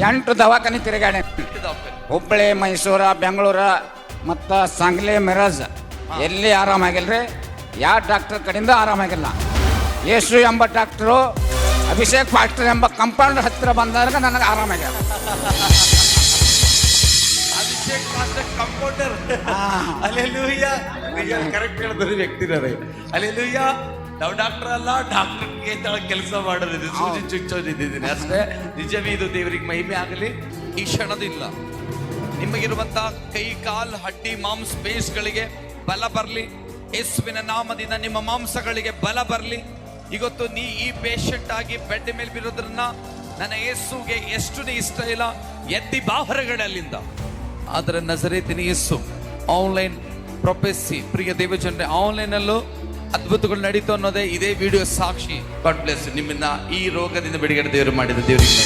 8 ದವಾಖಾನೆ ತಿರುಗಾಡೆ. ಹುಬ್ಬಳ್ಳಿ, ಮೈಸೂರ, ಬೆಂಗಳೂರ ಮತ್ತು ಸಾಂಗ್ಲಿ, ಮಿರಜ್ ಎಲ್ಲಿ ಆರಾಮಾಗಿಲ್ರಿ. ಯಾವ ಡಾಕ್ಟರ್ ಕಡೆಯಿಂದ ಆರಾಮಾಗಿಲ್ಲ. ಯೇಸು ಎಂಬ ಡಾಕ್ಟರು ಅಭಿಷೇಕ್ ಫಾಕ್ಟರ್ ಎಂಬ ಕಂಪೌಂಡರ್ ಹತ್ತಿರ ಬಂದಾಗ ನನಗೆ ಆರಾಮಾಗ್ಯದ. Abhishek factor compounder. Hallelujah, correct ಹೇಳಿದ್ರೆ ವ್ಯಕ್ತಿರೇ. ಅಲ್ಲೆಲ್ಲೂಯ್ಯ, ನಾವು ಡಾಕ್ಟರ್ ಅಲ್ಲ, ಡಾಕ್ಟರ್ಗೆ ಕೆಲಸ ಮಾಡೋದಿದೆ, ಸೂಜಿ ಚುಚ್ಚೋದಿದ್ದೀನಿ ಅಷ್ಟೇ. ನಿಜವೇ ಇದು ದೇವರಿಗೆ ಮಹಿಮೆ ಆಗಲಿ. ಈ ಕ್ಷಣದಿಂದ ನಿಮಗಿರುವಂತಹ ಕೈ ಕಾಲ್ ಹಡ್ಡಿ ಮಾಂಸ ಪೇಸ್ಗಳಿಗೆ ಬಲ ಬರಲಿ. ಯೇಸುವಿನ ನಾಮದಿಂದ ನಿಮ್ಮ ಮಾಂಸಗಳಿಗೆ ಬಲ ಬರಲಿ. ಇವತ್ತು ನೀ ಈ ಪೇಷಂಟ್ ಆಗಿ ಬೆಡ್ ಮೇಲೆ ಬಿರೋದ್ರನ್ನ ನನ್ನ ಯೇಸುಗೆ ಎಷ್ಟು ಇಷ್ಟ ಇಲ್ಲ, ಎದ್ದಿ ಬಾಹರಗಳಲ್ಲಿಂದ. ಆದರೆ ನಜರೇತಿನ ಯೇಸು ಆನ್ಲೈನ್ ಪ್ರೊಫೆಸಿ ಪ್ರಿಯ ದೇವಜನರೇ, ಆನ್ಲೈನ್ ಅಲ್ಲೂ ಅದ್ಭುತಗಳು ನಡೀತು ಅನ್ನೋದೇ ಇದೇ ವಿಡಿಯೋ ಸಾಕ್ಷಿ. God bless. ನಿಮ್ಮನ್ನ ಈ ರೋಗದಿಂದ ಬಿಡುಗಡೆ ದೇವರು ಮಾಡಿದ ದೇವರಿಗೆ